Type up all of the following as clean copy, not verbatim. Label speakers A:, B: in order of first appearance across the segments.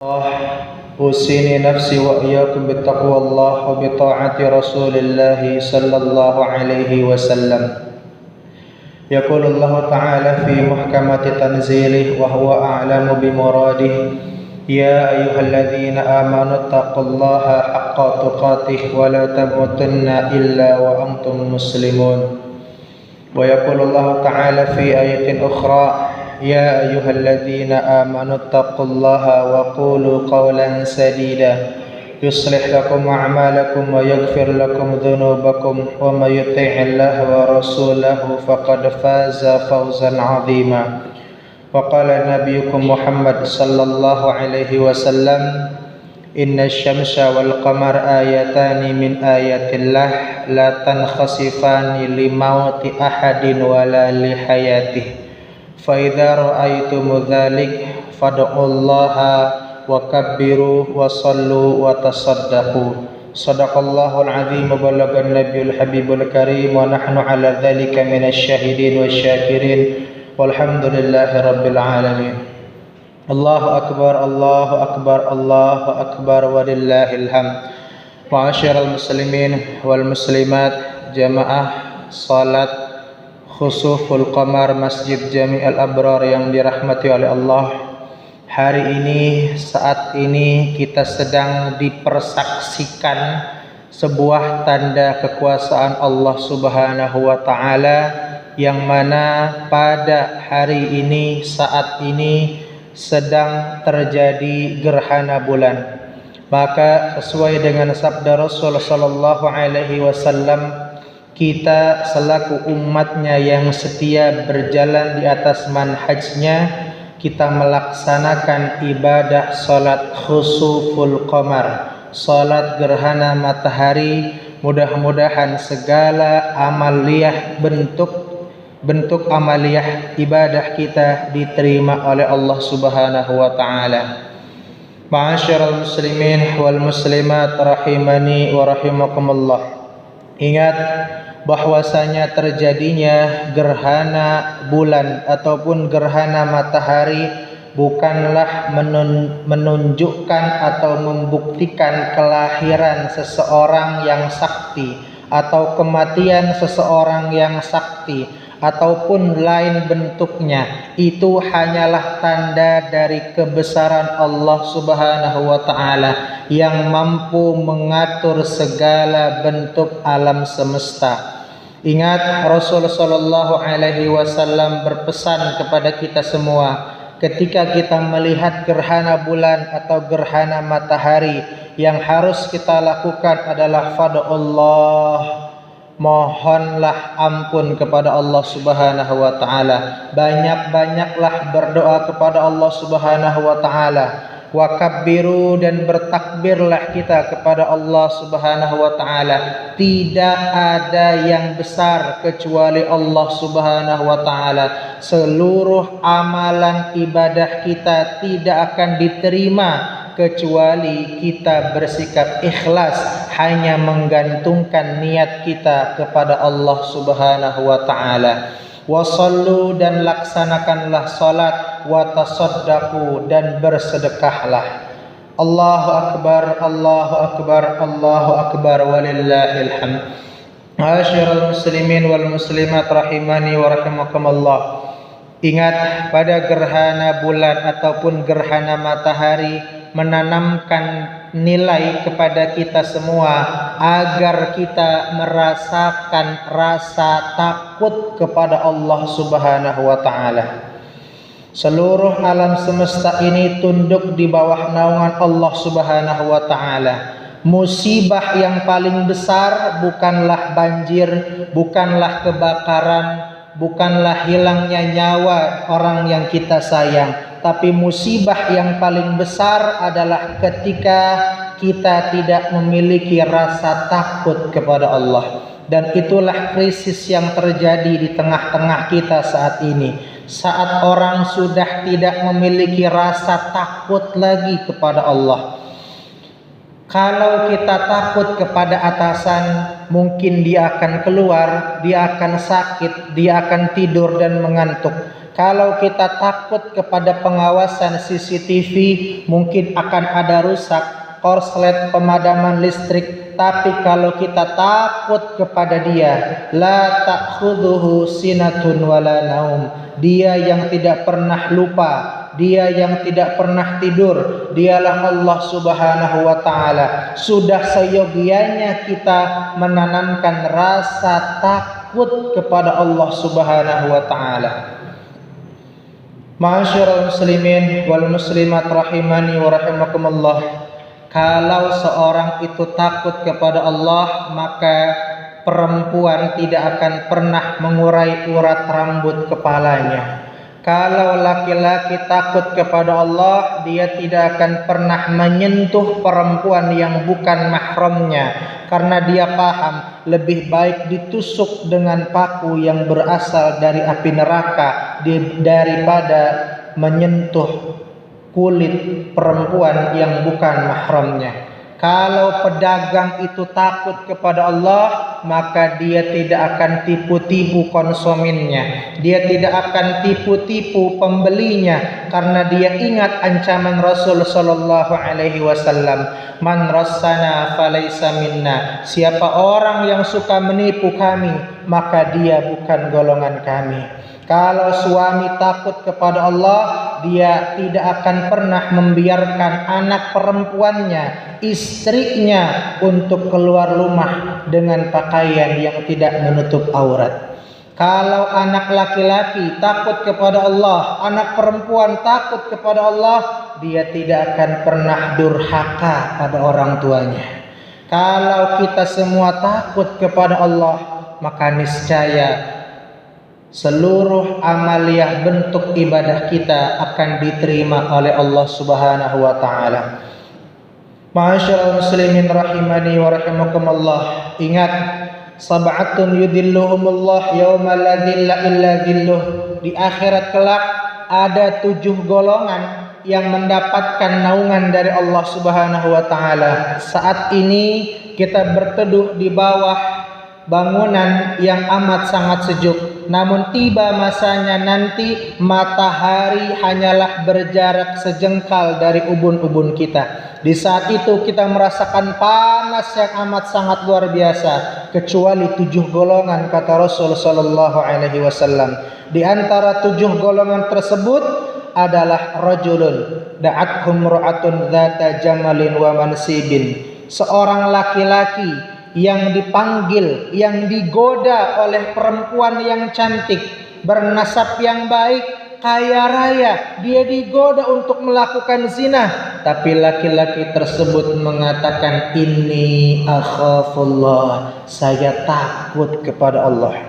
A: أوصيني نفسي وإياكم بتقوى الله وبطاعة رسول الله صلى الله عليه وسلم. يقول الله تعالى في محكمة تنزيله وهو أعلم بمراده: يا أيها الذين آمنوا اتقوا الله حق تقاته ولا تموتن إلا وأنتم مسلمون. ويقول الله تعالى في آية أخرى: يا أيها الذين آمنوا اتقوا الله وقولوا قولا سديدا يصلح لكم أعمالكم ويغفر لكم ذنوبكم ومن يطع الله ورسوله فقد فاز فوزا عظيما. وقال نبيكم محمد صلى الله عليه وسلم: إن الشمس والقمر آيتان من آيات الله لا تنخسفان لموت أحد ولا لحياته فإذا رأيتم ذلك فادعوا الله وكبروا وصلوا وتصدقوا. صدق الله العظيم وبلغ النبي الحبيب الكريم ونحن على ذلك من الشاهدين والشاكرين والحمد لله رب العالمين. الله أكبر الله أكبر الله أكبر ولله الحمد. Ma'asyiral muslimin wal muslimat, jamaah salat khusuful qamar Masjid Jami'al Abrar yang dirahmati oleh Allah. Hari ini, saat ini kita sedang dipersaksikan sebuah tanda kekuasaan Allah Subhanahu wa taala, yang mana pada hari ini, saat ini sedang terjadi gerhana bulan. Maka sesuai dengan sabda Rasul sallallahu alaihi wasallam, kita selaku umatnya yang setia berjalan di atas manhajnya, kita melaksanakan ibadah salat khusuful qamar, salat gerhana matahari. Mudah-mudahan segala amaliyah, bentuk amaliyah ibadah kita diterima oleh Allah Subhanahu wa taala. Ma'asyiral muslimin wal muslimat rahimani wa rahimakumullah. Ingat bahwasanya terjadinya gerhana bulan ataupun gerhana matahari bukanlah menunjukkan atau membuktikan kelahiran seseorang yang sakti atau kematian seseorang yang sakti ataupun lain bentuknya. Itu hanyalah tanda dari kebesaran Allah Subhanahu wa taala yang mampu mengatur segala bentuk alam semesta. Ingat, Rasul sallallahu alaihi wasallam berpesan kepada kita semua, ketika kita melihat gerhana bulan atau gerhana matahari, yang harus kita lakukan adalah fad'ullah, mohonlah ampun kepada Allah Subhanahu wa taala. Banyak-banyaklah berdoa kepada Allah Subhanahu wa taala. Wa kabbiru, dan bertakbirlah kita kepada Allah Subhanahu wa taala. Tidak ada yang besar kecuali Allah Subhanahu wa taala. Seluruh amalan ibadah kita tidak akan diterima kecuali kita bersikap ikhlas, hanya menggantungkan niat kita kepada Allah Subhanahu wa taala. Wasallu, dan laksanakanlah salat, wa tasaddaqu, dan bersedekahlah. Allahu akbar Allahu akbar Allahu akbar walillahil hamd. Ma'asyiral muslimin wal muslimat rahimani wa rahimakumullah. Ingat, pada gerhana bulan ataupun gerhana matahari menanamkan nilai kepada kita semua agar kita merasakan rasa takut kepada Allah Subhanahu wa taala. Seluruh alam semesta ini tunduk di bawah naungan Allah Subhanahu wa taala. Musibah yang paling besar bukanlah banjir, bukanlah kebakaran, bukanlah hilangnya nyawa orang yang kita sayang, tapi musibah yang paling besar adalah ketika kita tidak memiliki rasa takut kepada Allah. Dan itulah krisis yang terjadi di tengah-tengah kita saat ini. Saat orang sudah tidak memiliki rasa takut lagi kepada Allah. Kalau kita takut kepada atasan, mungkin dia akan keluar, dia akan sakit, dia akan tidur dan mengantuk. Kalau kita takut kepada pengawasan CCTV, mungkin akan ada rusak korslet pemadaman listrik. Tapi kalau kita takut kepada Dia, la ta'khudhuhu sinatun wala naum, Dia yang tidak pernah lupa, Dia yang tidak pernah tidur, Dialah Allah Subhanahu wa ta'ala. Sudah seyogianya kita menanamkan rasa takut kepada Allah Subhanahu wa ta'ala. Ma'asyiral muslimin wal muslimat rahimani wa rahimakumullah. Kalau seorang itu takut kepada Allah, maka perempuan tidak akan pernah mengurai urat rambut kepalanya. Kalau laki-laki takut kepada Allah, dia tidak akan pernah menyentuh perempuan yang bukan mahramnya, karena dia paham lebih baik ditusuk dengan paku yang berasal dari api neraka daripada menyentuh kulit perempuan yang bukan mahramnya. Kalau pedagang itu takut kepada Allah, maka dia tidak akan tipu-tipu konsumennya. Dia tidak akan tipu-tipu pembelinya, karena dia ingat ancaman Rasul sallallahu alaihi wasallam, "Man rassana falaysa minna." Siapa orang yang suka menipu kami, maka dia bukan golongan kami. Kalau suami takut kepada Allah, dia tidak akan pernah membiarkan anak perempuannya, istrinya, untuk keluar rumah dengan pakaian yang tidak menutup aurat. Kalau anak laki-laki takut kepada Allah, anak perempuan takut kepada Allah, dia tidak akan pernah durhaka pada orang tuanya. Kalau kita semua takut kepada Allah, maka niscaya seluruh amaliyah bentuk ibadah kita akan diterima oleh Allah Subhanahu wa ta'ala. Ma'asyiral muslimin rahimani wa rahimakumullah. Ingat, sab'atun yudhilluhumullah yawma la dhilla illa dhilluh. Di akhirat kelak ada 7 golongan yang mendapatkan naungan dari Allah Subhanahu wa ta'ala. Saat ini kita berteduh di bawah bangunan yang amat sangat sejuk. Namun tiba masanya nanti matahari hanyalah berjarak sejengkal dari ubun-ubun kita. Di saat itu kita merasakan panas yang amat sangat luar biasa, kecuali 7 golongan, kata Rasul sallallahu alaihi wasallam. Di antara 7 golongan tersebut adalah rajulun da'athum ra'atun dzata jamalin wa mansibin. Seorang laki-laki yang dipanggil, yang digoda oleh perempuan yang cantik, bernasab yang baik, kaya raya. Dia digoda untuk melakukan zina, tapi laki-laki tersebut mengatakan, "Inni akhafullah," saya takut kepada Allah.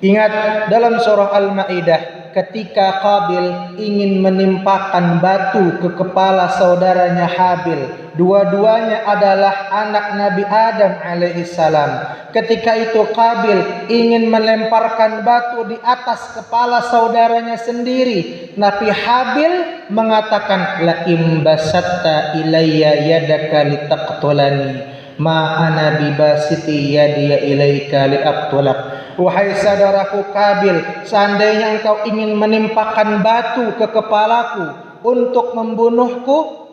A: Ingat dalam surah Al-Maidah, ketika Qabil ingin menimpakan batu ke kepala saudaranya Habil. Dua-duanya adalah anak Nabi Adam alaihissalam. Ketika itu Qabil ingin melemparkan batu di atas kepala saudaranya sendiri, Nabi Habil mengatakan, "La imbasatta ilayya yadaka litaqtulani, ma ana bibasiti yadiya ilaika liaqtulak." Wahai saudaraku Qabil, seandainya engkau ingin menimpakan batu ke kepalaku untuk membunuhku,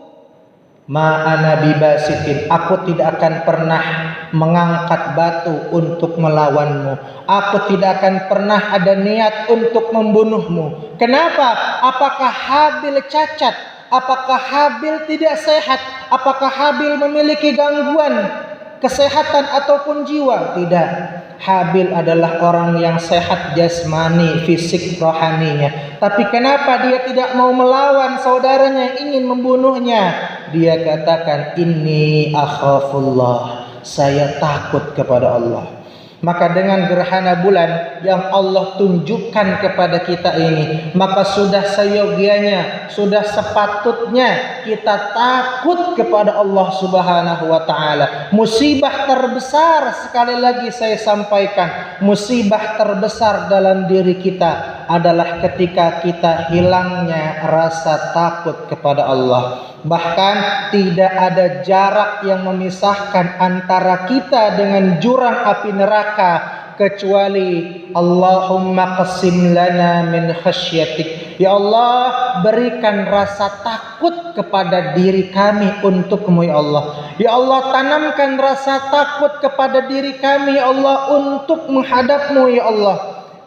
A: ma'ana bibasitin, aku tidak akan pernah mengangkat batu untuk melawanmu. Aku tidak akan pernah ada niat untuk membunuhmu. Kenapa? Apakah Habil cacat? Apakah Habil tidak sehat? Apakah Habil memiliki gangguan kesehatan ataupun jiwa? Tidak. Habil adalah orang yang sehat jasmani, fisik, rohaninya. Tapi kenapa dia tidak mau melawan saudaranya yang ingin membunuhnya? Dia katakan, "Inni akhafullah," saya takut kepada Allah. Maka dengan gerhana bulan yang Allah tunjukkan kepada kita ini, maka sudah seyogianya, sudah sepatutnya kita takut kepada Allah Subhanahu wa ta'ala. Musibah terbesar, sekali lagi saya sampaikan, musibah terbesar dalam diri kita adalah ketika kita hilangnya rasa takut kepada Allah. Bahkan tidak ada jarak yang memisahkan antara kita dengan jurang api neraka kecuali Allahumma qasim lana min khasyatik. Ya Allah, berikan rasa takut kepada diri kami untukmu ya Allah. Ya Allah, tanamkan rasa takut kepada diri kami ya Allah untuk menghadapmu ya Allah.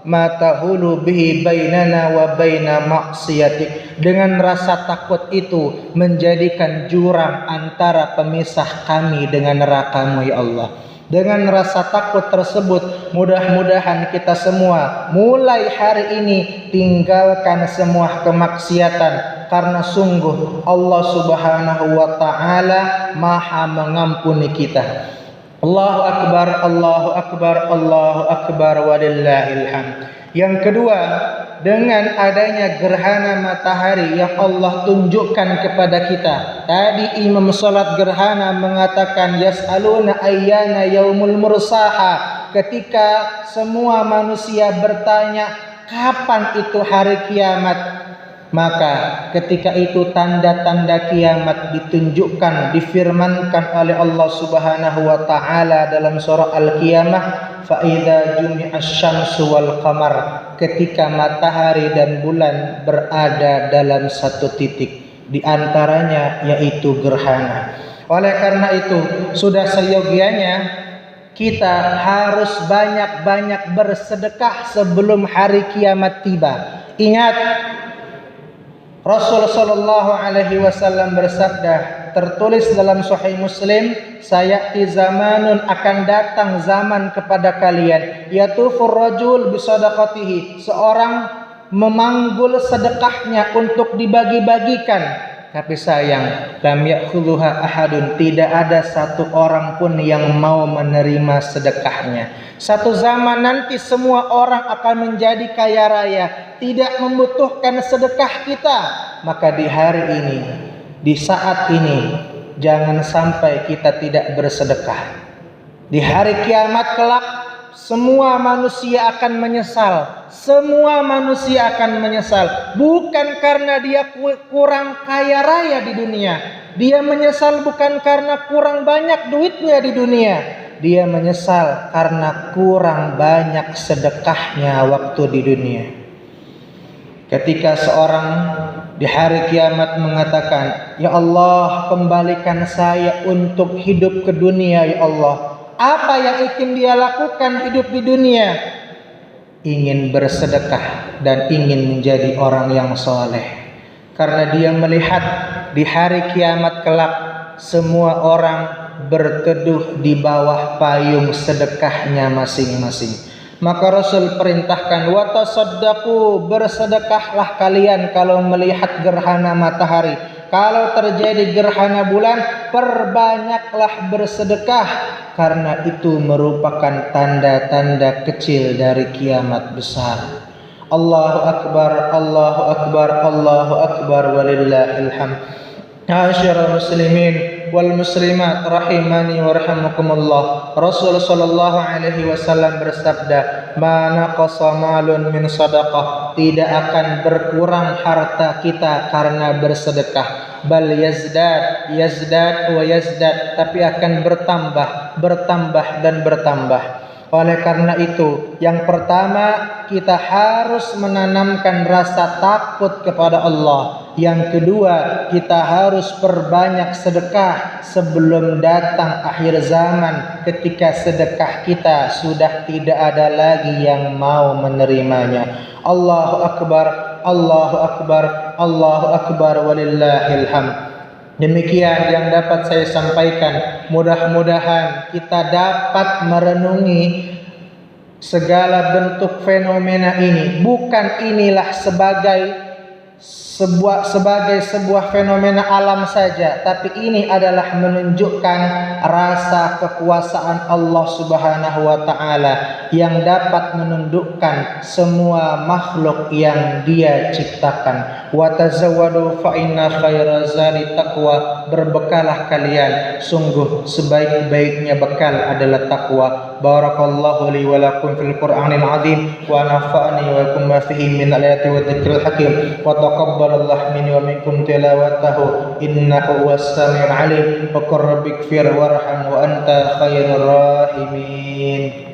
A: Ma tahulu bihi bainana wa baina maksiatik. Dengan rasa takut itu menjadikan jurang antara pemisah kami dengan neraka-Mu ya Allah. Dengan rasa takut tersebut, mudah-mudahan kita semua mulai hari ini tinggalkan semua kemaksiatan, karena sungguh Allah Subhanahu wa taala Maha mengampuni kita. Allahu akbar, Allahu akbar, Allahu akbar, walillahil hamd. Yang kedua, dengan adanya gerhana matahari yang Allah tunjukkan kepada kita. Tadi imam salat gerhana mengatakan yas'aluna ayyana yaumul mursaha. Ketika semua manusia bertanya kapan itu hari kiamat, maka ketika itu tanda-tanda kiamat ditunjukkan, difirmankan oleh Allah Subhanahu wa taala dalam surah Al-Qiyamah, fa idza jumi'asy syamsu wal qamar, ketika matahari dan bulan berada dalam satu titik, di antaranya yaitu gerhana. Oleh karena itu, sudah seyogianya kita harus banyak-banyak bersedekah sebelum hari kiamat tiba. Ingat, Rasul sallallahu alaihi wasallam bersabda, tertulis dalam Sahih Muslim, sayati zamanun, akan datang zaman kepada kalian, yatufur rajul bisadaqatihi, seorang memanggul sedekahnya untuk dibagi-bagikan. Tapi sayang, lam ya'khudhuha ahadun, tidak ada satu orang pun yang mau menerima sedekahnya. Satu zaman nanti semua orang akan menjadi kaya raya, tidak membutuhkan sedekah kita. Maka di hari ini, di saat ini, jangan sampai kita tidak bersedekah. Di hari kiamat kelak, semua manusia akan menyesal. Semua manusia akan menyesal. Bukan karena dia kurang kaya raya di dunia. Dia menyesal bukan karena kurang banyak duitnya di dunia. Dia menyesal karena kurang banyak sedekahnya waktu di dunia. Ketika seorang di hari kiamat mengatakan, ya Allah, kembalikan saya untuk hidup ke dunia ya Allah. Apa yang ingin dia lakukan hidup di dunia? Ingin bersedekah dan ingin menjadi orang yang soleh. Karena dia melihat di hari kiamat kelak semua orang berteduh di bawah payung sedekahnya masing-masing. Maka Rasul perintahkan, wa tasaddaqu, bersedekahlah kalian kalau melihat gerhana matahari. Kalau terjadi gerhana bulan, perbanyaklah bersedekah, karena itu merupakan tanda-tanda kecil dari kiamat besar. Allahu akbar, Allahu akbar, Allahu akbar, walillahil hamd. Ma'asyiral muslimin wal muslimat rahimani wa rahimakumullah. Rasul sallallahu alaihi wasallam bersabda, "Ma naqasa malun min shadaqah." Tidak akan berkurang harta kita karena bersedekah. Bal yazdad, yazdad wa yazdad, tapi akan bertambah, bertambah dan bertambah. Oleh karena itu, yang pertama kita harus menanamkan rasa takut kepada Allah. Yang kedua, kita harus perbanyak sedekah sebelum datang akhir zaman, ketika sedekah kita sudah tidak ada lagi yang mau menerimanya. Allahu akbar, Allahu akbar, Allahu akbar, walillahil hamd. Demikian yang dapat saya sampaikan. Mudah-mudahan kita dapat merenungi segala bentuk fenomena ini. Bukan inilah sebagai sebuah fenomena alam saja, tapi ini adalah menunjukkan rasa kekuasaan Allah Subhanahu wa taala yang dapat menundukkan semua makhluk yang Dia ciptakan. Wa tazawwadu fa inna khairaz zadi taqwa, berbekalah kalian, sungguh sebaik-baiknya bekal adalah takwa. Barakallahu li wa lakum fil Qur'anil azim wa nafa'ani wa lakum ma fihi min al-ayati wa dzikril hakim wa taqabbalallahu minni wa minkum tilawatahu innahu was-sami'ul 'alim. Wa qur rabbighfir warham wa anta khairur rahimin.